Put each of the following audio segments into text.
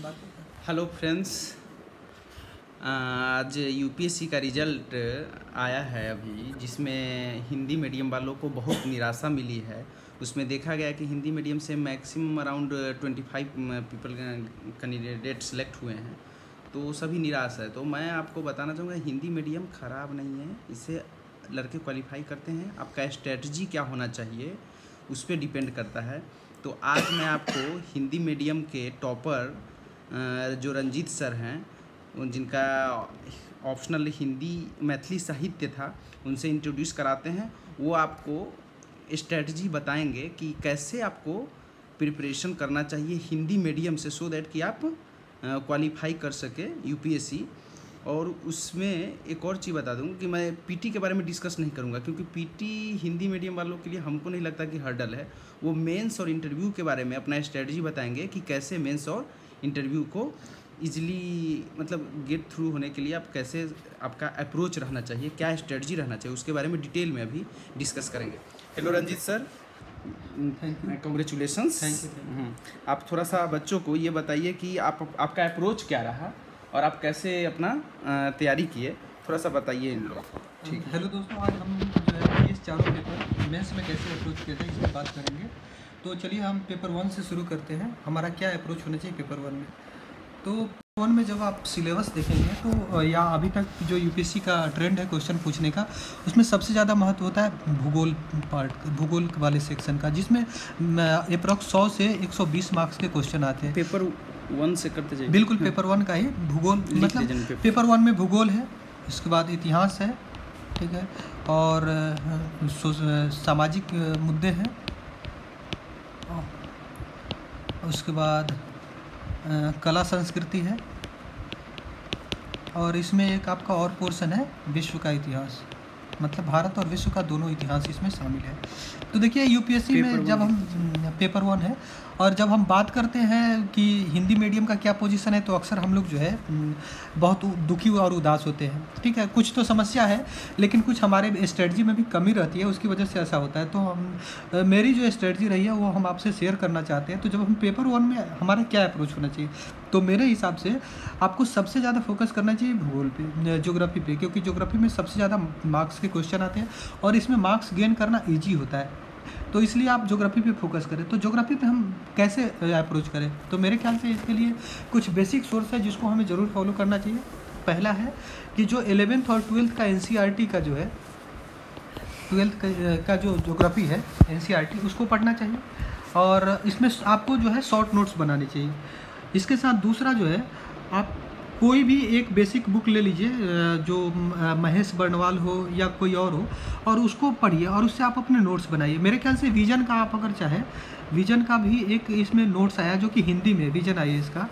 Hello friends, आज UPSC का result आया है अभी, जिसमें हिंदी मीडियम वालों को बहुत निराशा मिली है। उसमें देखा गया कि हिंदी मीडियम से maximum around 25 people candidate select हुए हैं, तो सभी निराश है। तो मैं आपको बताना चाहूँगा, हिंदी मीडियम ख़राब नहीं है, इसे लड़के क्वालिफाई करते हैं। आपका स्ट्रेटजी क्या होना चाहिए उस पर डिपेंड करता है। तो आज मैं आपको हिंदी मीडियम के टॉपर जो रंजीत सर हैं, जिनका ऑप्शनल हिंदी मैथिली साहित्य था, उनसे इंट्रोड्यूस कराते हैं। वो आपको स्ट्रेटजी बताएंगे कि कैसे आपको प्रिपरेशन करना चाहिए हिंदी मीडियम से, सो दैट कि आप क्वालिफाई कर सके यूपीएससी। और उसमें एक और चीज़ बता दूं कि मैं पीटी के बारे में डिस्कस नहीं करूंगा, क्योंकि पीटी हिंदी मीडियम वालों के लिए हमको नहीं लगता कि हर्डल है। वो मेंस और इंटरव्यू के बारे में अपना स्ट्रेटजी बताएंगे कि कैसे मेंस और इंटरव्यू को इजीली गेट थ्रू होने के लिए आप कैसे, आपका अप्रोच रहना चाहिए, क्या स्ट्रेटजी रहना चाहिए, उसके बारे में डिटेल में अभी डिस्कस करेंगे। Hello Ranjit sir, thank you, congratulations. Thank you. आप थोड़ा सा बच्चों को ये बताइए कि आपका अप्रोच क्या रहा और आप कैसे अपना तैयारी किए, थोड़ा सा बताइए इन लोगों को। ठीक, हेलो दोस्तों, आज हम जो है इस चारों पेपर मेंस में कैसे अप्रोच किया था इसकी बात करेंगे। तो चलिए हम पेपर 1 से शुरू करते हैं। हमारा क्या अप्रोच होना चाहिए पेपर 1 में। तो पेपर 1 में जब आप सिलेबस देखेंगे तो या अभी तक जो यूपीएससी का ट्रेंड है क्वेश्चन पूछने का, उसमें सबसे ज़्यादा महत्व होता है भूगोल पार्ट, भूगोल वाले सेक्शन का, जिसमें अप्रॉक्स 100 से 120 मार्क्स के क्वेश्चन आते हैं। पेपर 1 से करते जाइए। बिल्कुल, पेपर 1 का ही भूगोल, मतलब पेपर 1 में भूगोल है, इसके बाद इतिहास है, ठीक है, और सामाजिक मुद्दे हैं, उसके बाद कला संस्कृति है, और इसमें एक आपका और पोर्शन है विश्व का इतिहास, मतलब भारत और विश्व का दोनों इतिहास इसमें शामिल है। तो देखिए यूपीएससी में जब हम पेपर 1 है, और जब हम बात करते हैं कि हिंदी मीडियम का क्या पोजीशन है, तो अक्सर हम लोग जो है बहुत दुखी और उदास होते हैं। ठीक है, कुछ तो समस्या है, लेकिन कुछ हमारे स्ट्रेटजी में भी कमी रहती है, उसकी वजह से ऐसा होता है। तो हम मेरी जो स्ट्रेटजी रही है वो हम आपसे शेयर करना चाहते हैं। तो जब हम पेपर 1 में हमारा क्या अप्रोच होना चाहिए, तो मेरे हिसाब से आपको सबसे ज़्यादा फोकस करना चाहिए भूगोल पे, ज्योग्राफी पे, क्योंकि ज्योग्राफी में सबसे ज़्यादा मार्क्स के क्वेश्चन आते हैं और इसमें मार्क्स गेन करना ईजी होता है। तो इसलिए आप ज्योग्राफी पे फोकस करें। तो ज्योग्राफी पे हम कैसे अप्रोच करें, तो मेरे ख्याल से इसके लिए कुछ बेसिक सोर्स है जिसको हमें ज़रूर फॉलो करना चाहिए। पहला है कि जो 11th और 12th का एनसीईआरटी का जो है, 12th का जो ज्योग्राफी है एनसीईआरटी, उसको पढ़ना चाहिए, और इसमें आपको जो है शॉर्ट नोट्स बनाने चाहिए। इसके साथ दूसरा जो है, आप कोई भी एक बेसिक बुक ले लीजिए, जो महेश बर्णवाल हो या कोई और हो, और उसको पढ़िए और उससे आप अपने नोट्स बनाइए। मेरे ख्याल से विजन का, आप अगर चाहें, विजन का भी एक इसमें नोट्स आया जो कि हिंदी में विजन आई है इसका,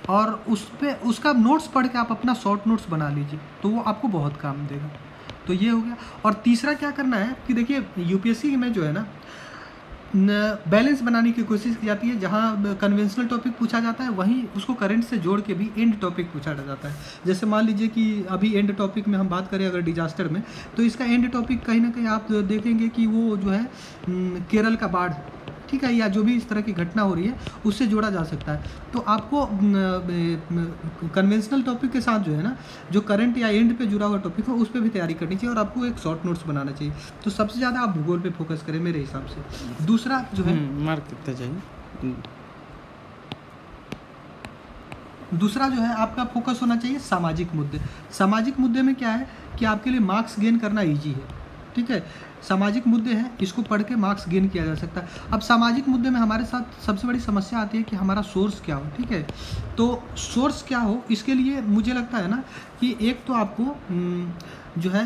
और उस पर उसका नोट्स पढ़ के आप अपना शॉर्ट नोट्स बना लीजिए, तो वो आपको बहुत काम देगा। तो ये हो गया। और तीसरा क्या करना है कि देखिए यूपीएससी में जो है ना, बैलेंस बनाने की कोशिश की जाती है। जहाँ कन्वेंशनल टॉपिक पूछा जाता है, वहीं उसको करंट से जोड़ के भी एंड टॉपिक पूछा जाता है। जैसे मान लीजिए कि अभी एंड टॉपिक में हम बात करें अगर डिजास्टर में, तो इसका एंड टॉपिक कहीं ना कहीं आप देखेंगे कि वो जो है केरल का बाढ़, ठीक है, या जो भी इस तरह की घटना हो रही है उससे जोड़ा जा सकता है। तो आपको कन्वेंशनल टॉपिक के साथ जो है ना, जो करंट या एंड पे जुड़ा हुआ टॉपिक है, उस पर भी तैयारी करनी चाहिए, और आपको एक शॉर्ट नोट्स बनाना चाहिए। तो सबसे ज़्यादा आप भूगोल पे फोकस करें मेरे हिसाब से। दूसरा जो है, मार्क करते जाइए। दूसरा जो है आपका फोकस होना चाहिए सामाजिक मुद्दे। सामाजिक मुद्दे में क्या है कि आपके लिए मार्क्स गेन करना ईजी है, ठीक है। सामाजिक मुद्दे हैं, इसको पढ़ के मार्क्स गेन किया जा सकता है। अब सामाजिक मुद्दे में हमारे साथ सबसे बड़ी समस्या आती है कि हमारा सोर्स क्या हो, ठीक है। तो सोर्स क्या हो, इसके लिए मुझे लगता है ना कि एक तो आपको जो है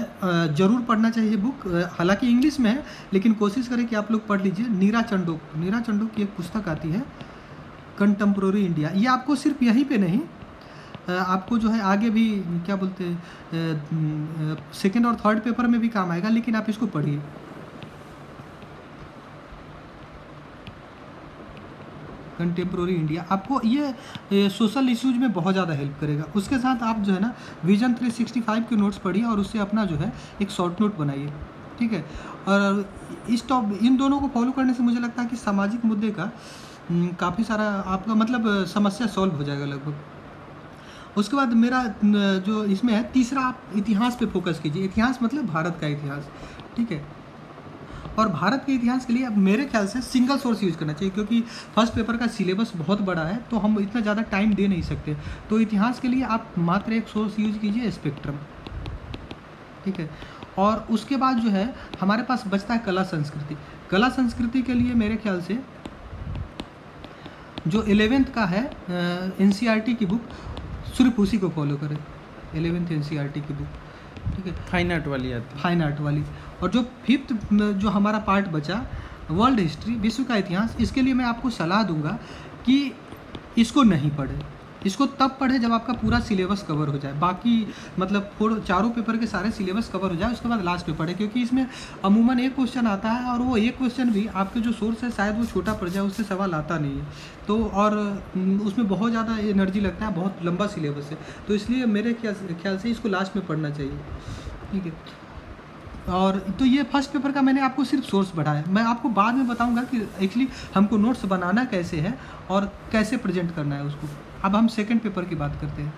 ज़रूर पढ़ना चाहिए बुक, हालांकि इंग्लिश में है, लेकिन कोशिश करें कि आप लोग पढ़ लीजिए नीरा चंडोक की एक पुस्तक आती है, कंटेम्प्रोरी इंडिया। ये आपको सिर्फ यहीं पे नहीं, आपको जो है आगे भी क्या बोलते हैं, सेकेंड और थर्ड पेपर में भी काम आएगा, लेकिन आप इसको पढ़िए। कंटेम्प्रोरी इंडिया आपको ये सोशल इश्यूज में बहुत ज़्यादा हेल्प करेगा। उसके साथ आप जो है ना विजन 365 के नोट्स पढ़िए और उससे अपना जो है एक शॉर्ट नोट बनाइए, ठीक है। और इन दोनों को फॉलो करने से मुझे लगता है कि सामाजिक मुद्दे का काफ़ी सारा आपका मतलब समस्या सॉल्व हो जाएगा लगभग। उसके बाद मेरा जो इसमें है तीसरा, आप इतिहास पे फोकस कीजिए। इतिहास मतलब भारत का इतिहास, ठीक है। और भारत के इतिहास के लिए अब मेरे ख्याल से सिंगल सोर्स यूज़ करना चाहिए, क्योंकि फर्स्ट पेपर का सिलेबस बहुत बड़ा है तो हम इतना ज़्यादा टाइम दे नहीं सकते। तो इतिहास के लिए आप मात्र एक सोर्स यूज कीजिए, स्पेक्ट्रम, ठीक है। और उसके बाद जो है हमारे पास बचता है कला संस्कृति। कला संस्कृति के लिए मेरे ख्याल से जो 11th का है NCERT की बुक, सिर्फ उसी को फॉलो करें, 11th NCERT की बुक, ठीक है। फाइन आर्ट वाली आती है, फाइन आर्ट वाली। और जो 5th जो हमारा पार्ट बचा, वर्ल्ड हिस्ट्री, विश्व का इतिहास, इसके लिए मैं आपको सलाह दूंगा कि इसको नहीं पढ़े। इसको तब पढ़े जब आपका पूरा सिलेबस कवर हो जाए, बाकी मतलब चारों पेपर के सारे सिलेबस कवर हो जाए, उसके बाद लास्ट पे पढ़े, क्योंकि इसमें अमूमन एक क्वेश्चन आता है और वो एक क्वेश्चन भी आपके जो सोर्स है शायद वो छोटा पड़ जाए, उससे सवाल आता नहीं है। तो और उसमें बहुत ज़्यादा एनर्जी लगता है, बहुत लंबा सिलेबस है, तो इसलिए मेरे ख्याल से इसको लास्ट में पढ़ना चाहिए, ठीक है। और तो ये फर्स्ट पेपर का मैंने आपको सिर्फ सोर्स बढ़ाया। मैं आपको बाद में बताऊंगा कि एक्चुअली हमको नोट्स बनाना कैसे है और कैसे प्रेजेंट करना है उसको। अब हम सेकंड पेपर की बात करते हैं।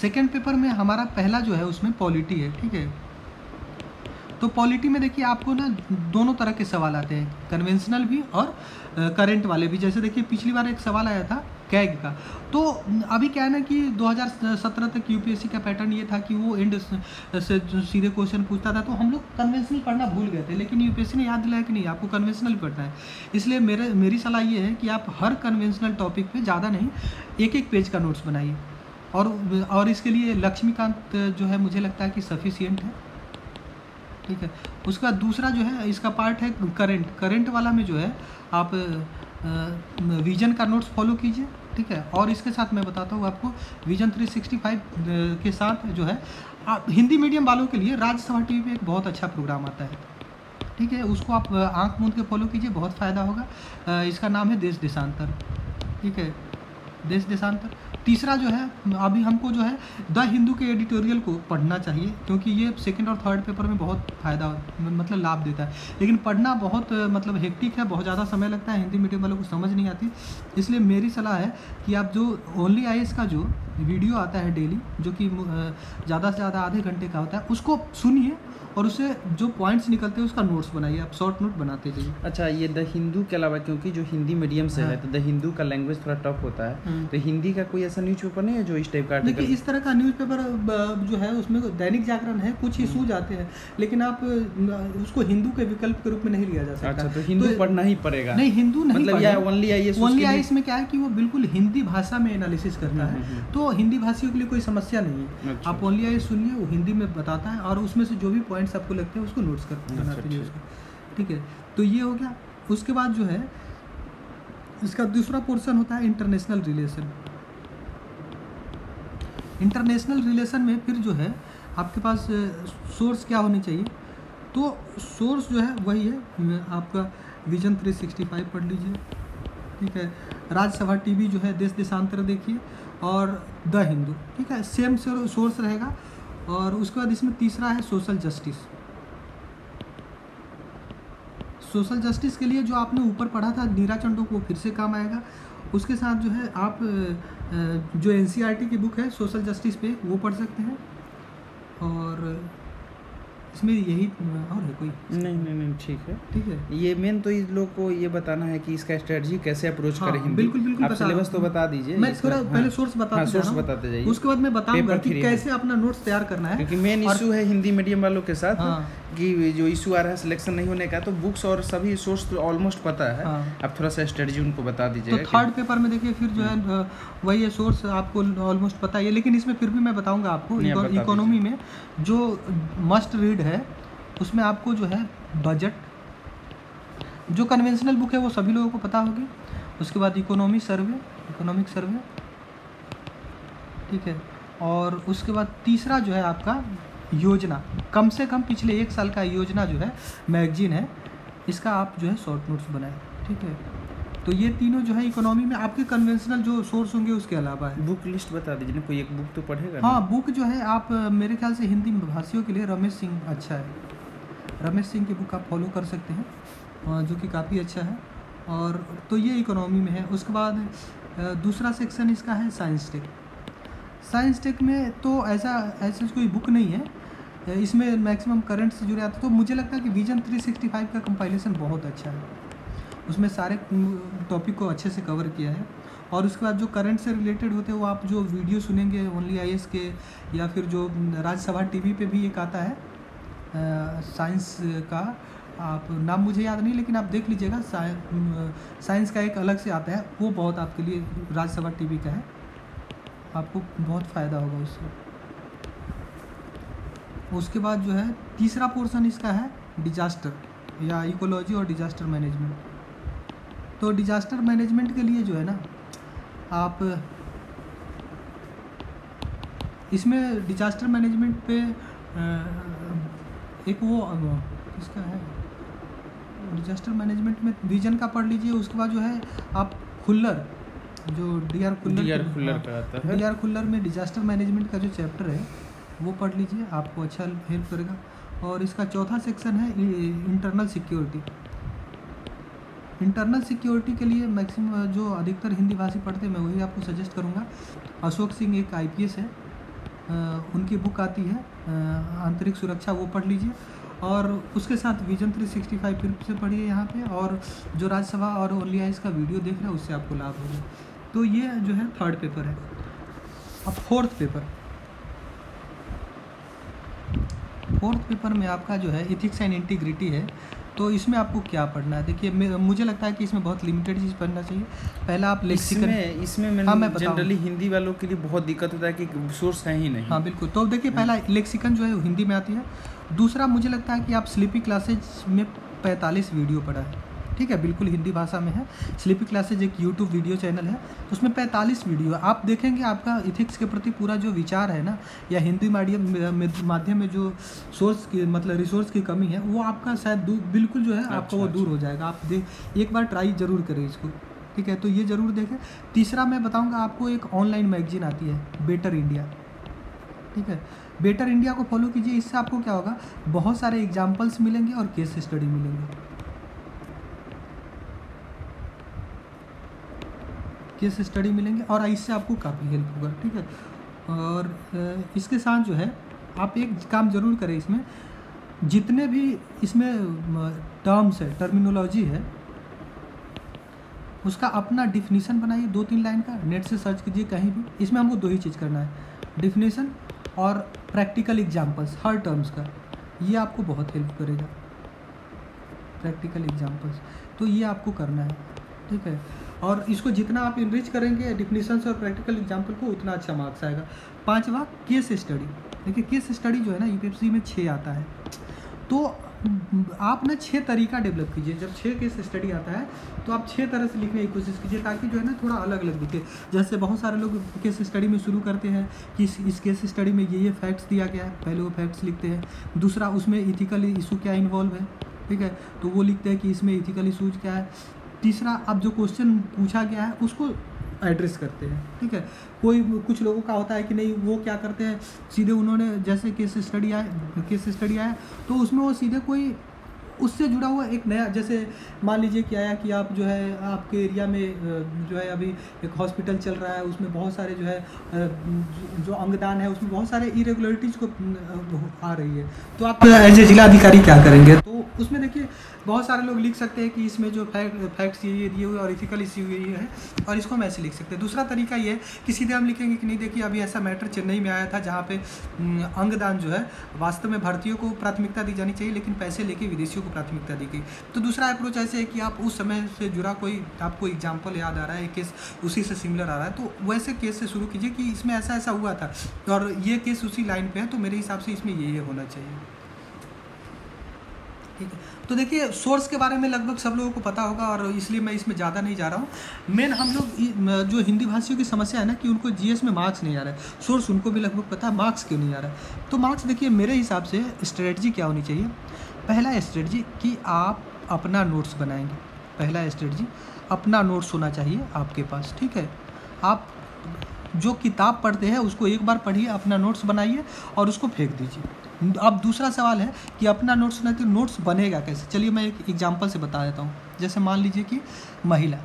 सेकंड पेपर में हमारा पहला जो है उसमें पॉलिटी है, ठीक है। तो पॉलिटी में देखिए आपको ना दोनों तरह के सवाल आते हैं, कन्वेंशनल भी और करंट वाले भी। जैसे देखिए पिछली बार एक सवाल आया था कैग का, तो अभी क्या है ना कि 2017 तक यूपीएससी का पैटर्न ये था कि वो एंड से सीधे क्वेश्चन पूछता था, तो हम लोग कन्वेंशनल पढ़ना भूल गए थे, लेकिन यूपीएससी ने याद दिलाया कि नहीं आपको कन्वेंशनल पढ़ना है। इसलिए मेरी सलाह ये है कि आप हर कन्वेंशनल टॉपिक पे ज़्यादा नहीं, एक पेज का नोट्स बनाइए। और इसके लिए लक्ष्मीकांत जो है मुझे लगता है कि सफिशिएंट है, ठीक है। उसका दूसरा जो है इसका पार्ट है करंट वाला में जो है आप विजन का नोट्स फॉलो कीजिए, ठीक है। और इसके साथ मैं बताता हूँ आपको विजन 365 के साथ जो है आप हिंदी मीडियम वालों के लिए राज्यसभा टीवी पे एक बहुत अच्छा प्रोग्राम आता है, ठीक है। उसको आप आंख मूंद के फॉलो कीजिए, बहुत फ़ायदा होगा। इसका नाम है देश देशांतर, ठीक है, देश देशांतर। तीसरा जो है अभी हमको जो है द हिंदू के एडिटोरियल को पढ़ना चाहिए, क्योंकि ये सेकंड और थर्ड पेपर में बहुत फ़ायदा मतलब लाभ देता है, लेकिन पढ़ना बहुत मतलब हेक्टिक है, बहुत ज़्यादा समय लगता है, हिंदी मीडियम वालों को समझ नहीं आती। इसलिए मेरी सलाह है कि आप जो ओनली आईएएस का जो वीडियो आता है डेली, जो कि ज़्यादा से ज़्यादा आधे घंटे का होता है, उसको सुनिए और उससे जो पॉइंट्स निकलते हैं उसका नोट्स बनाइए, आप शॉर्ट नोट बनाते जाइए। अच्छा, ये द हिंदू के अलावा, क्योंकि जो हिंदी मीडियम से है तो द हिंदू का लैंग्वेज थोड़ा टफ होता है, तो हिंदी का कोई ऐसा न्यूज़पेपर नहीं है जो इस टाइप का आर्टिकल? देखिए इस तरह का न्यूज़पेपर जो है उसमें दैनिक जागरण है, कुछ इशूज आते हैं, लेकिन आप उसको हिंदू के विकल्प के रूप में नहीं लिया जा सकता। अच्छा, तो हिंदू पढ़ना ही पड़ेगा? नहीं, हिंदू नहीं, मतलब या ओनली आईएएस? ओनली आईएएस में क्या है कि वो बिल्कुल हिंदी भाषा में एनालिसिस करता है, तो हिंदी भाषियों के लिए कोई समस्या नहीं है। अच्छा, आप ओनली आईएएस सुनिए, वो हिंदी में बताता है और उसमें से जो भी पॉइंट्स आपको लगते हैं उसको नोट्स कर बनाते हैं उसको, ठीक है। तो ये हो गया। उसके बाद जो है इसका दूसरा पोर्शन होता है इंटरनेशनल रिलेशन। इंटरनेशनल रिलेशन में फिर जो है आपके पास सोर्स क्या होनी चाहिए, तो सोर्स जो है वही है आपका विजन 365 पढ़ लीजिए, ठीक है। राज्यसभा टीवी जो है देश देशांतर देखिए और द हिंदू, ठीक है, सेम सोर्स रहेगा। और उसके बाद इसमें तीसरा है सोशल जस्टिस। सोशल जस्टिस के लिए जो आपने ऊपर पढ़ा था नीरा चंडो को फिर से काम आएगा। उसके साथ जो है आप जो NCERT की बुक है सोशल जस्टिस पे वो पढ़ सकते हैं। और इसमें यही और है कोई? नहीं, ठीक है, ठीक है। ये मेन तो इस लोग को ये बताना है कि इसका स्ट्रेटजी कैसे अप्रोच करें हिंदी। बिल्कुल आप सिलेबस तो बता दीजिए, मैं थोड़ा पहले सोर्स बताते जाइए, उसके बाद मैं बताऊंगा कि कैसे अपना नोट्स तैयार करना है, क्योंकि मेन इशू है हिंदी मीडियम वालों के साथ कि जो इशू आ रहा है सिलेक्शन नहीं होने का, तो बुक्स और सभी सोर्स तो ऑलमोस्ट पता है। आप थोड़ा सा स्ट्रेटजी उनको बता दीजिएगा। तो थर्ड पेपर में देखिए फिर जो है वही है, सोर्स आपको ऑलमोस्ट पता है, लेकिन इसमें फिर भी मैं बताऊंगा आपको। इकोनॉमी में जो मस्ट रीड है उसमें आपको जो है बजट, जो कन्वेंशनल बुक है वो सभी लोगों को पता होगी। उसके बाद इकोनॉमिक सर्वे, ठीक है। और उसके बाद तीसरा जो है आपका योजना, कम से कम पिछले 1 साल का योजना जो है मैगजीन है, इसका आप जो है शॉर्ट नोट्स बनाएं, ठीक है। तो ये तीनों जो है इकोनॉमी में आपके कन्वेंशनल जो सोर्स होंगे उसके अलावा है। बुक लिस्ट बता दीजिए ना, कोई एक बुक तो पढ़ेगा। हाँ, बुक जो है आप मेरे ख्याल से हिंदी भाषियों के लिए रमेश सिंह अच्छा है, रमेश सिंह की बुक आप फॉलो कर सकते हैं, जो कि काफ़ी अच्छा है। और तो ये इकोनॉमी में है। उसके बाद दूसरा सेक्शन इसका है साइंस टेक। साइंस टेक में तो ऐसा कोई बुक नहीं है, इसमें मैक्सिमम करंट से जुड़े आते हैं। तो मुझे लगता है कि विजन 365 का कंपाइलेशन बहुत अच्छा है, उसमें सारे टॉपिक को अच्छे से कवर किया है। और उसके बाद जो करंट से रिलेटेड होते हैं वो आप जो वीडियो सुनेंगे ओनली आईएएस के, या फिर जो राज्यसभा टीवी पे भी एक आता है साइंस का, आप नाम मुझे याद नहीं, लेकिन आप देख लीजिएगा, साइंस का एक अलग से आता है, वो बहुत आपके लिए राज्यसभा टीवी का है, आपको बहुत फ़ायदा होगा उससे। उसके बाद जो है तीसरा पोर्शन इसका है डिजास्टर या इकोलॉजी और डिजास्टर मैनेजमेंट। तो डिजास्टर मैनेजमेंट के लिए जो है ना, आप इसमें डिजास्टर मैनेजमेंट पे एक वो किसका है, डिजास्टर मैनेजमेंट में विजन का पढ़ लीजिए। उसके बाद जो है आप खुल्लर, जो डी आर खुल्लर का आता है, डी आर खुल्लर में डिजास्टर मैनेजमेंट का जो चैप्टर है वो पढ़ लीजिए, आपको अच्छा हेल्प करेगा। और इसका चौथा सेक्शन है इंटरनल सिक्योरिटी। इंटरनल सिक्योरिटी के लिए मैक्सिमम जो अधिकतर हिंदी भाषी पढ़ते हैं मैं वही आपको सजेस्ट करूँगा। अशोक सिंह एक IPS है, उनकी बुक आती है आंतरिक सुरक्षा, वो पढ़ लीजिए। और उसके साथ विजन 365 फिर से पढ़िए यहाँ पे, और जो राज्यसभा और ओनली आईएएस का वीडियो देख रहे हैं उससे आपको लाभ होगा। तो ये जो है थर्ड पेपर है। अब फोर्थ पेपर में आपका जो है एथिक्स एंड इंटीग्रिटी है। तो इसमें आपको क्या पढ़ना है, देखिए मुझे लगता है कि इसमें बहुत लिमिटेड चीज़ पढ़ना चाहिए। पहला आप लेक्सिकन, इसमें मैं जनरली हिंदी वालों के लिए बहुत दिक्कत होता है कि सोर्स है ही नहीं। हाँ बिल्कुल, तो देखिए पहला लेक्सिकन जो है हिंदी में आती है। दूसरा मुझे लगता है कि आप स्लीपी क्लासेज में 45 वीडियो पढ़ा है, ठीक है, बिल्कुल हिंदी भाषा में है। स्लीपी क्लासेज एक यूट्यूब वीडियो चैनल है, उसमें 45 वीडियो आप देखेंगे, आपका इथिक्स के प्रति पूरा जो विचार है ना, या हिंदी माध्यम में जो सोर्स की मतलब रिसोर्स की कमी है वो आपका शायद बिल्कुल जो है आपका वो दूर हो जाएगा। आप एक बार ट्राई ज़रूर करें इसको, ठीक है, तो ये ज़रूर देखें। तीसरा मैं बताऊँगा आपको, एक ऑनलाइन मैगजीन आती है बेटर इंडिया, ठीक है, बेटर इंडिया को फॉलो कीजिए। इससे आपको क्या होगा, बहुत सारे एग्जाम्पल्स मिलेंगे और केस स्टडी मिलेंगे, केस स्टडी मिलेंगे, और इससे आपको काफ़ी हेल्प होगा, ठीक है। और इसके साथ जो है आप एक काम ज़रूर करें, इसमें जितने भी इसमें टर्म्स है, टर्मिनोलॉजी है, उसका अपना डिफिनीसन बनाइए 2-3 लाइन का, नेट से सर्च कीजिए कहीं भी। इसमें हमको 2 ही चीज़ करना है, डिफिनीसन और प्रैक्टिकल एग्जाम्पल्स हर टर्म्स का, ये आपको बहुत हेल्प करेगा, प्रैक्टिकल एग्जाम्पल्स, तो ये आपको करना है, ठीक है। और इसको जितना आप इनरिच करेंगे डिफिनीशंस और प्रैक्टिकल एग्जाम्पल को, उतना अच्छा मार्क्स आएगा। 5वां केस स्टडी। देखिए केस स्टडी जो है ना यूपीएससी में 6 आता है, तो आप ना 6 तरीका डेवलप कीजिए। जब 6 केस स्टडी आता है तो आप 6 तरह से लिखने की कोशिश कीजिए, ताकि जो है ना थोड़ा अलग अलग दिखे। जैसे बहुत सारे लोग केस स्टडी में शुरू करते हैं कि इस केस स्टडी में ये फैक्ट्स दिया गया है, पहले वो फैक्ट्स लिखते हैं। दूसरा, उसमें इथिकल इशू क्या इन्वॉल्व है, ठीक है, तो वो लिखते हैं कि इसमें इथिकल इशूज क्या है। तीसरा, अब जो क्वेश्चन पूछा गया है उसको एड्रेस करते हैं, ठीक है। कुछ लोगों का होता है कि नहीं, वो क्या करते हैं, सीधे उन्होंने जैसे केस स्टडी आया तो उसमें वो सीधे कोई उससे जुड़ा हुआ एक नया, जैसे मान लीजिए कि आया कि आप जो है आपके एरिया में जो है अभी एक हॉस्पिटल चल रहा है, उसमें बहुत सारे जो है जो अंगदान है उसमें बहुत सारे इरेगुलरिटीज़ को आ रही है, तो आप एज ए जिला अधिकारी क्या करेंगे। तो उसमें देखिए बहुत सारे लोग लिख सकते हैं कि इसमें जो फैक्ट्स ये दिए हुए और इथिकल इश्यू ये है, और इसको हम ऐसे लिख सकते हैं। दूसरा तरीका ये है कि सीधे हम लिखेंगे कि नहीं, देखिए अभी ऐसा मैटर चेन्नई में आया था जहाँ पे अंगदान जो है वास्तव में भारतीयों को प्राथमिकता दी जानी चाहिए, लेकिन पैसे लेके विदेशियों को प्राथमिकता दी गई। तो दूसरा अप्रोच ऐसे है कि आप उस समय से जुड़ा कोई आपको एग्जाम्पल याद आ रहा है, केस उसी से सिमिलर आ रहा है, तो वैसे केस से शुरू कीजिए कि इसमें ऐसा ऐसा हुआ था और ये केस उसी लाइन पे है, तो मेरे हिसाब से इसमें ये होना चाहिए, ठीक है। तो देखिए सोर्स के बारे में लगभग सब लोगों को पता होगा, और इसलिए मैं इसमें ज़्यादा नहीं जा रहा हूँ। मेन हम लोग जो हिंदी भाषियों की समस्या है ना कि उनको जीएस में मार्क्स नहीं आ रहा है, सोर्स उनको भी लगभग पता है, मार्क्स क्यों नहीं आ रहा है। तो मार्क्स देखिए मेरे हिसाब से स्ट्रेटजी क्या होनी चाहिए। पहला स्ट्रेटजी कि आप अपना नोट्स बनाएंगे, पहला स्ट्रेटजी अपना नोट्स होना चाहिए आपके पास, ठीक है। आप जो किताब पढ़ते हैं उसको एक बार पढ़िए, अपना नोट्स बनाइए और उसको फेंक दीजिए। अब दूसरा सवाल है कि अपना नोट्स नहीं तो नोट्स बनेगा कैसे। चलिए मैं एक एग्जांपल से बता देता हूँ। जैसे मान लीजिए कि महिला,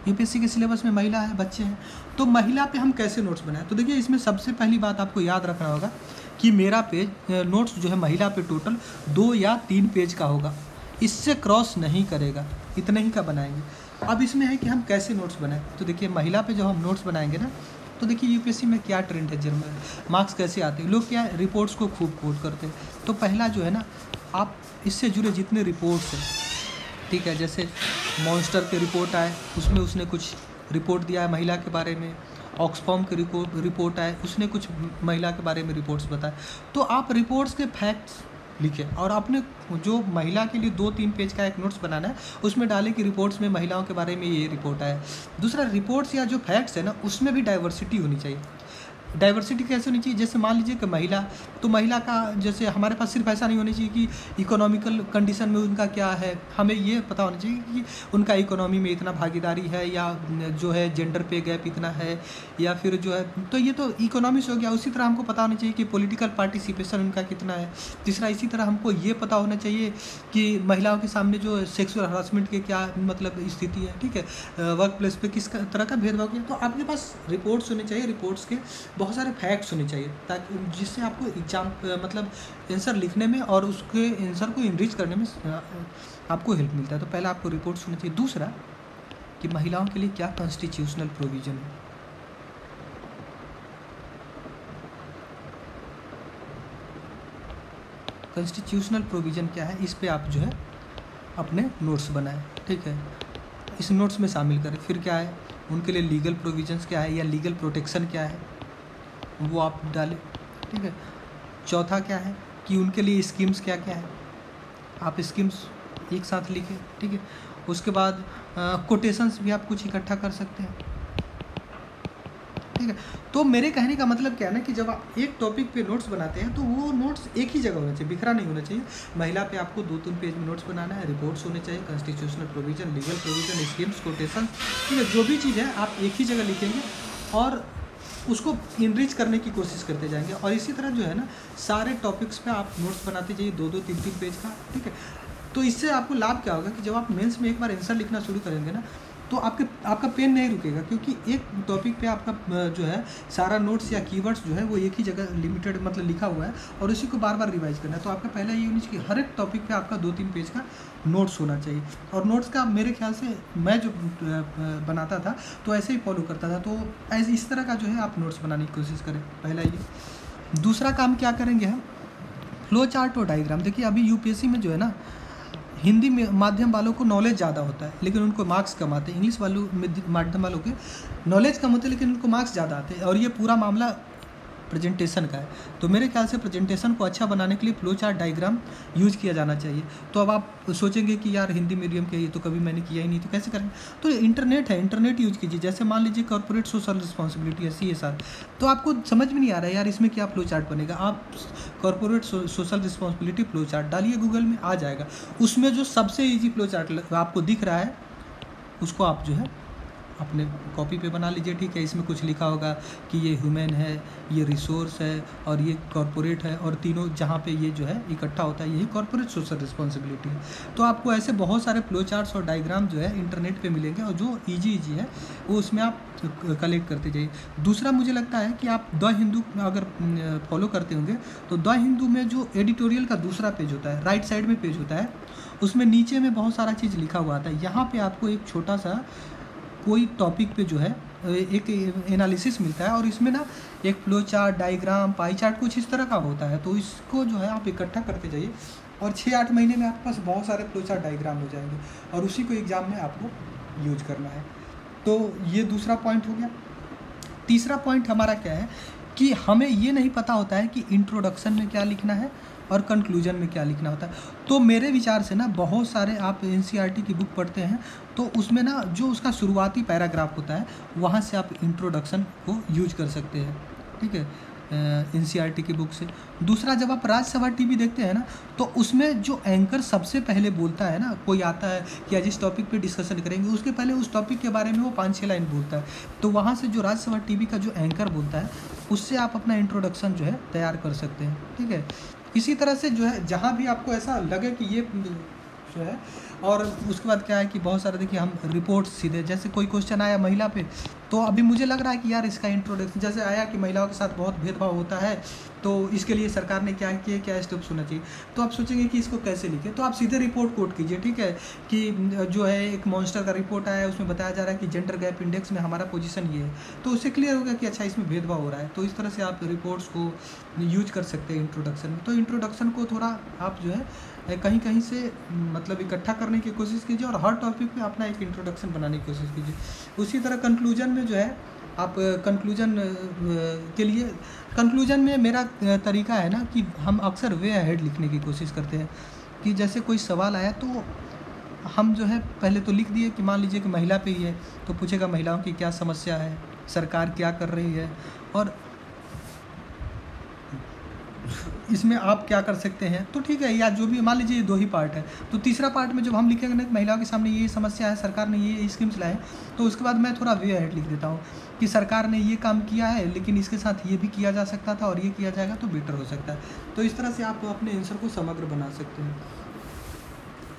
यूपीएससी के सिलेबस में महिला है, बच्चे हैं, तो महिला पे हम कैसे नोट्स बनाएं। तो देखिए इसमें सबसे पहली बात आपको याद रखना होगा कि मेरा पेज नोट्स जो है महिला पे टोटल 2 या 3 पेज का होगा, इससे क्रॉस नहीं करेगा, इतने ही का बनाएंगे। अब इसमें है कि हम कैसे नोट्स बनाएं। तो देखिए महिला पे जब हम नोट्स बनाएंगे ना, तो देखिए यूपीएससी में क्या ट्रेंड है, जर्मन मार्क्स कैसे आते हैं, लोग क्या रिपोर्ट्स को खूब कोट करते हैं। तो पहला जो है ना, आप इससे जुड़े जितने रिपोर्ट्स हैं, ठीक है, जैसे मॉन्स्टर के रिपोर्ट आए, उसमें उसने कुछ रिपोर्ट दिया है महिला के बारे में, ऑक्सफॉर्म के रिपोर्ट आए, उसने कुछ महिला के बारे में रिपोर्ट्स बताए। तो आप रिपोर्ट्स के फैक्ट्स लिखें और आपने जो महिला के लिए 2-3 पेज का एक नोट्स बनाना है, उसमें डालें कि रिपोर्ट्स में महिलाओं के बारे में ये रिपोर्ट आया। दूसरा, रिपोर्ट्स या जो फैक्ट्स है ना, उसमें भी डाइवर्सिटी होनी चाहिए। डाइवर्सिटी कैसे होनी चाहिए, जैसे मान लीजिए कि महिला, तो महिला का जैसे हमारे पास सिर्फ ऐसा नहीं होना चाहिए कि इकोनॉमिकल कंडीशन में उनका क्या है, हमें ये पता होना चाहिए कि उनका इकोनॉमी में इतना भागीदारी है, या जो है जेंडर पे गैप इतना है, या फिर जो है, तो ये तो इकोनॉमी से हो गया। उसी तरह हमको पता होना चाहिए कि पॉलिटिकल पार्टिसिपेशन उनका कितना है। तीसरा, इसी तरह हमको ये पता होना चाहिए कि महिलाओं के सामने जो सेक्सुअल हरासमेंट के क्या मतलब स्थिति है, ठीक है, वर्क प्लेस पे किस तरह का भेदभाव किया। तो आपके पास रिपोर्ट्स होने चाहिए, रिपोर्ट्स के बहुत सारे फैक्ट्स होने चाहिए, ताकि जिससे आपको एग्जाम मतलब आंसर लिखने में और उसके आंसर को इनरिच करने में आपको हेल्प मिलता है। तो पहला आपको रिपोर्ट्स होने चाहिए। दूसरा, कि महिलाओं के लिए क्या कॉन्स्टिट्यूशनल प्रोविज़न है। कॉन्स्टिट्यूशनल प्रोविज़न क्या है, इस पे आप जो है अपने नोट्स बनाएं, ठीक है, इस नोट्स में शामिल करें। फिर क्या है, उनके लिए लीगल प्रोविजंस क्या है या लीगल प्रोटेक्शन क्या है, वो आप डालें, ठीक है। चौथा क्या है कि उनके लिए स्कीम्स क्या क्या है, आप स्कीम्स एक साथ लिखें, ठीक है। उसके बाद कोटेशंस भी आप कुछ इकट्ठा कर सकते हैं, ठीक है। तो मेरे कहने का मतलब क्या है ना, कि जब आप एक टॉपिक पे नोट्स बनाते हैं तो वो नोट्स एक ही जगह होना चाहिए, बिखरा नहीं होना चाहिए। महिला पे आपको 2-3 पेज में नोट्स बनाना है, रिपोर्ट्स होने चाहिए, constitutional provision, legal provision, schemes, quotation, ठीक है। जो भी चीज़ है आप एक ही जगह लिखेंगे और उसको इनरिच करने की कोशिश करते जाएंगे। और इसी तरह जो है ना, सारे टॉपिक्स पे आप नोट्स बनाते जाइए 2-2, 3-3 पेज का, ठीक है। तो इससे आपको लाभ क्या होगा कि जब आप मेंस में एक बार आंसर लिखना शुरू करेंगे ना, तो आपका पेन नहीं रुकेगा, क्योंकि एक टॉपिक पे आपका जो है सारा नोट्स या कीवर्ड्स जो है वो एक ही जगह लिमिटेड मतलब लिखा हुआ है, और उसी को बार बार रिवाइज करना है। तो आपका पहला ये होना चाहिए कि हर एक टॉपिक पे आपका 2-3 पेज का नोट्स होना चाहिए। और नोट्स का मेरे ख्याल से मैं जो बनाता था तो ऐसे ही फॉलो करता था। तो ऐसे इस तरह का जो है आप नोट्स बनाने की कोशिश करें, पहला ये। दूसरा काम क्या करेंगे हम, फ्लो चार्ट और डायग्राम। देखिए अभी यूपीएससी में जो है ना, हिंदी माध्यम वालों को नॉलेज ज़्यादा होता है लेकिन उनको मार्क्स कम आते हैं, इंग्लिश माध्यम वालों के नॉलेज कम होते हैं लेकिन उनको मार्क्स ज़्यादा आते हैं। और ये पूरा मामला प्रेजेंटेशन का है। तो मेरे ख्याल से प्रेजेंटेशन को अच्छा बनाने के लिए फ्लो चार्ट, डायग्राम यूज किया जाना चाहिए। तो अब आप सोचेंगे कि यार हिंदी मीडियम के ये तो कभी मैंने किया ही नहीं, तो कैसे करेंगे। तो इंटरनेट है, इंटरनेट यूज कीजिए। जैसे मान लीजिए कॉर्पोरेट सोशल रिस्पॉन्सिबिलिटी है, CSR, तो आपको समझ में नहीं आ रहा है यार इसमें क्या फ्लो चार्ट बनेगा, आप corporate social responsibility flow chart डालिए, गूगल में आ जाएगा। उसमें जो सबसे ईजी फ्लो चार्ट आपको दिख रहा है उसको आप जो है अपने कॉपी पे बना लीजिए, ठीक है। इसमें कुछ लिखा होगा कि ये ह्यूमन है, ये रिसोर्स है और ये कॉर्पोरेट है, और तीनों जहाँ पे ये जो है इकट्ठा होता है यही कॉर्पोरेट सोशल रिस्पॉन्सिबिलिटी है। तो आपको ऐसे बहुत सारे फ्लो चार्ट्स और डायग्राम जो है इंटरनेट पे मिलेंगे, और जो ईजी है वो उसमें आप कलेक्ट करते जाइए। दूसरा मुझे लगता है कि आप द हिंदू अगर फॉलो करते होंगे तो द हिंदू में जो एडिटोरियल का दूसरा पेज होता है, राइट साइड में पेज होता है, उसमें नीचे में बहुत सारा चीज़ लिखा हुआ आता है। यहाँ पर आपको एक छोटा सा कोई टॉपिक पे जो है एक एनालिसिस मिलता है, और इसमें ना एक flow chart, diagram, pie chart कुछ इस तरह का होता है। तो इसको जो है आप इकट्ठा करते जाइए, और 6-8 महीने में आपके पास बहुत सारे फ्लो चार्ट, डायग्राम हो जाएंगे, और उसी को एग्ज़ाम में आपको यूज करना है। तो ये दूसरा पॉइंट हो गया। तीसरा पॉइंट हमारा क्या है कि हमें ये नहीं पता होता है कि इंट्रोडक्शन में क्या लिखना है और कंक्लूजन में क्या लिखना होता है। तो मेरे विचार से ना बहुत सारे आप NCERT की बुक पढ़ते हैं तो उसमें ना जो उसका शुरुआती पैराग्राफ होता है वहाँ से आप इंट्रोडक्शन को यूज कर सकते हैं, ठीक है, NCERT की बुक से। दूसरा, जब आप राज्यसभा टीवी देखते हैं ना तो उसमें जो एंकर सबसे पहले बोलता है ना, कोई आता है कि आज इस टॉपिक पे डिस्कशन करेंगे, उसके पहले उस टॉपिक के बारे में वो 5-6 लाइन बोलता है। तो वहाँ से जो राज्यसभा टीवी का जो एंकर बोलता है उससे आप अपना इंट्रोडक्शन जो है तैयार कर सकते हैं, ठीक है। इसी तरह से जो है जहाँ भी आपको ऐसा लगे कि ये जो है। और उसके बाद क्या है कि बहुत सारे देखिए हम रिपोर्ट्स सीधे, जैसे कोई क्वेश्चन आया महिला पे, तो अभी मुझे लग रहा है कि यार इसका इंट्रोडक्शन जैसे आया कि महिलाओं के साथ बहुत भेदभाव होता है, तो इसके लिए सरकार ने क्या किया, क्या स्टेप्स होना चाहिए, तो आप सोचेंगे कि इसको कैसे लिखें, तो आप सीधे रिपोर्ट कोट कीजिए, ठीक है, कि जो है एक मॉन्स्टर का रिपोर्ट आया है, उसमें बताया जा रहा है कि जेंडर गैप इंडेक्स में हमारा पोजीशन ये है, तो उससे क्लियर होगा कि अच्छा इसमें भेदभाव हो रहा है। तो इस तरह से आप रिपोर्ट्स को यूज कर सकते हैं इंट्रोडक्शन में। तो इंट्रोडक्शन को थोड़ा आप जो है कहीं कहीं से मतलब इकट्ठा करने की कोशिश कीजिए और हर टॉपिक पे अपना एक इंट्रोडक्शन बनाने की कोशिश कीजिए। उसी तरह कंक्लूजन में जो है आप कंक्लूजन के लिए, कंक्लूजन में मेरा तरीका है ना कि हम अक्सर वे अहेड लिखने की कोशिश करते हैं, कि जैसे कोई सवाल आया तो हम जो है पहले तो लिख दिए कि मान लीजिए कि महिला पे ही है, तो पूछेगा महिलाओं की क्या समस्या है, सरकार क्या कर रही है, और इसमें आप क्या कर सकते हैं, तो ठीक है, या जो भी मान लीजिए 2 ही पार्ट है, तो तीसरा पार्ट में जब हम लिखेंगे ना महिलाओं के सामने ये समस्या है, सरकार ने ये स्कीम्स लाए, तो उसके बाद मैं थोड़ा वे अहेड लिख देता हूँ कि सरकार ने ये काम किया है, लेकिन इसके साथ ये भी किया जा सकता था और ये किया जाएगा तो बेटर हो सकता है। तो इस तरह से आप अपने आंसर को समग्र बना सकते हैं।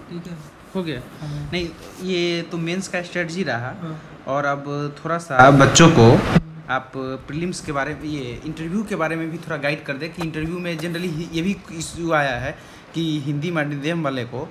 ठीक है, हो गया। हाँ। नहीं, ये तो मेंस का स्ट्रेटजी रहा। और अब थोड़ा सा बच्चों को आप प्रीलिम्स के बारे में, ये इंटरव्यू के बारे में भी थोड़ा गाइड कर दें कि इंटरव्यू में जनरली ये भी इशू आया है कि हिंदी माध्यम वाले को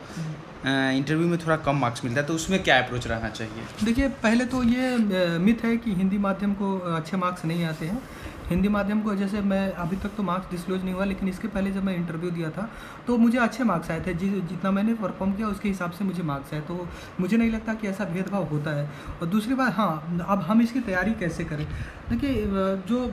इंटरव्यू में थोड़ा कम मार्क्स मिलता है, तो उसमें क्या अप्रोच रहना चाहिए? देखिए, पहले तो ये मिथ है कि हिंदी माध्यम को अच्छे मार्क्स नहीं आते हैं। हिंदी माध्यम को, जैसे मैं अभी तक तो मार्क्स डिस्क्लोज नहीं हुआ, लेकिन इसके पहले जब मैं इंटरव्यू दिया था तो मुझे अच्छे मार्क्स आए थे, जितना मैंने परफॉर्म किया उसके हिसाब से मुझे मार्क्स आए, तो मुझे नहीं लगता कि ऐसा भेदभाव होता है। और दूसरी बात, हाँ, अब हम इसकी तैयारी कैसे करें। देखिए, जो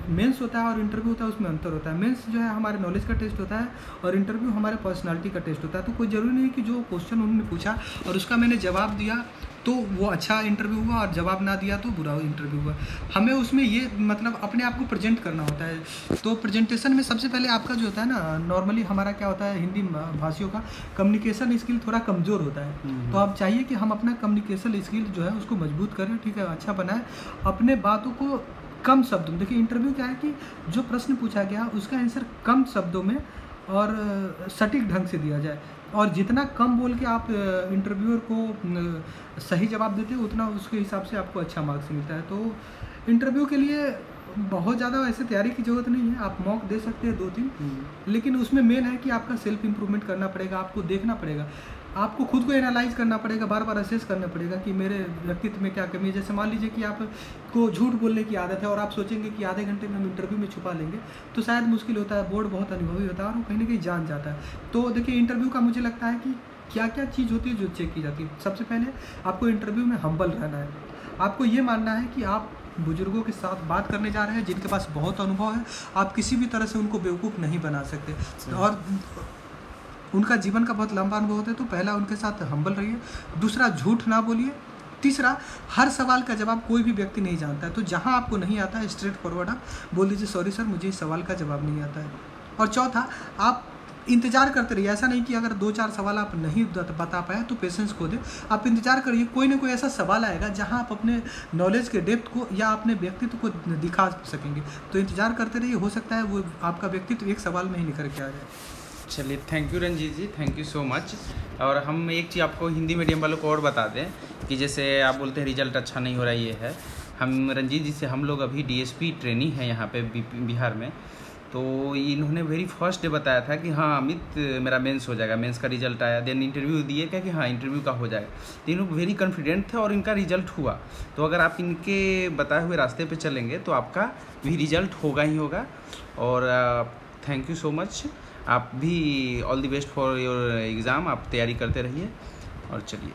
मेंस होता है और इंटरव्यू होता है उसमें अंतर होता है। मेंस जो है हमारे नॉलेज का टेस्ट होता है और इंटरव्यू हमारे पर्सनालिटी का टेस्ट होता है। तो कोई ज़रूरी नहीं कि जो क्वेश्चन उन्होंने पूछा और उसका मैंने जवाब दिया तो वो अच्छा इंटरव्यू हुआ और जवाब ना दिया तो बुरा इंटरव्यू हुआ। हमें उसमें ये मतलब अपने आप को प्रेजेंट करना होता है। तो प्रेजेंटेशन में सबसे पहले आपका जो होता है ना, नॉर्मली हमारा क्या होता है, हिंदी भाषियों का कम्युनिकेशन स्किल थोड़ा कमज़ोर होता है। तो आप चाहिए कि हम अपना कम्युनिकेशन स्किल जो है उसको मजबूत करें, ठीक है, अच्छा बनाएं, अपने बातों को कम शब्दों में। देखिए, इंटरव्यू क्या है कि जो प्रश्न पूछा गया उसका आंसर कम शब्दों में और सटीक ढंग से दिया जाए, और जितना कम बोल के आप इंटरव्यूअर को सही जवाब देते हो उतना उसके हिसाब से आपको अच्छा मार्क्स मिलता है। तो इंटरव्यू के लिए बहुत ज़्यादा वैसे तैयारी की ज़रूरत नहीं है, आप मॉक दे सकते हैं 2-3, लेकिन उसमें मेन है कि आपका सेल्फ इम्प्रूवमेंट करना पड़ेगा, आपको देखना पड़ेगा, आपको खुद को एनालाइज करना पड़ेगा, बार बार असेस करना पड़ेगा कि मेरे व्यक्तित्व में क्या कमी है। जैसे मान लीजिए कि आपको झूठ बोलने की आदत है और आप सोचेंगे कि आधे घंटे में हम इंटरव्यू में छुपा लेंगे, तो शायद मुश्किल होता है। बोर्ड बहुत अनुभवी होता है और वो कहीं ना कहीं जान जाता है। तो देखिए, इंटरव्यू का मुझे लगता है कि क्या क्या चीज़ होती है जो चेक की जाती है। सबसे पहले आपको इंटरव्यू में हम्बल रहना है। आपको ये मानना है कि आप बुजुर्गों के साथ बात करने जा रहे हैं जिनके पास बहुत अनुभव है, आप किसी भी तरह से उनको बेवकूफ़ नहीं बना सकते, और उनका जीवन का बहुत लंबा अनुभव होता है। तो पहला, उनके साथ हम्बल रहिए। दूसरा, झूठ ना बोलिए। तीसरा, हर सवाल का जवाब कोई भी व्यक्ति नहीं जानता है, तो जहां आपको नहीं आता है स्ट्रेट फॉरवर्ड आप बोल दीजिए, सॉरी सर मुझे इस सवाल का जवाब नहीं आता है। और चौथा, आप इंतजार करते रहिए। ऐसा नहीं कि अगर 2-4 सवाल आप नहीं बता पाए तो पेशेंस खो दे, आप इंतजार करिए, कोई ना कोई ऐसा सवाल आएगा जहां आप अपने नॉलेज के डेप्थ को या अपने व्यक्तित्व को दिखा सकेंगे। तो इंतजार करते रहिए, हो सकता है वो आपका व्यक्तित्व एक सवाल में ही निखर के आ जाए। चलिए, thank you Ranjit ji, thank you so much. और हम एक चीज़ आपको हिंदी मीडियम वालों को और बता दें कि जैसे आप बोलते हैं रिजल्ट अच्छा नहीं हो रहा, ये है, हम रंजीत जी से हम लोग अभी डीएसपी ट्रेनिंग है यहाँ पे बिहार में, तो इन्होंने वेरी फर्स्ट डे बताया था कि हाँ अमित मेरा मेंस हो जाएगा, मेंस का रिजल्ट आया, देन इंटरव्यू दिए क्या कि हाँ इंटरव्यू का हो जाएगा। तो इन लोग वेरी कॉन्फिडेंट थे और इनका रिजल्ट हुआ। तो अगर आप इनके बताए हुए रास्ते पे चलेंगे तो आपका भी रिजल्ट होगा ही होगा। और थैंक यू सो मच। आप भी all the best for your exam, आप तैयारी करते रहिए। और चलिए।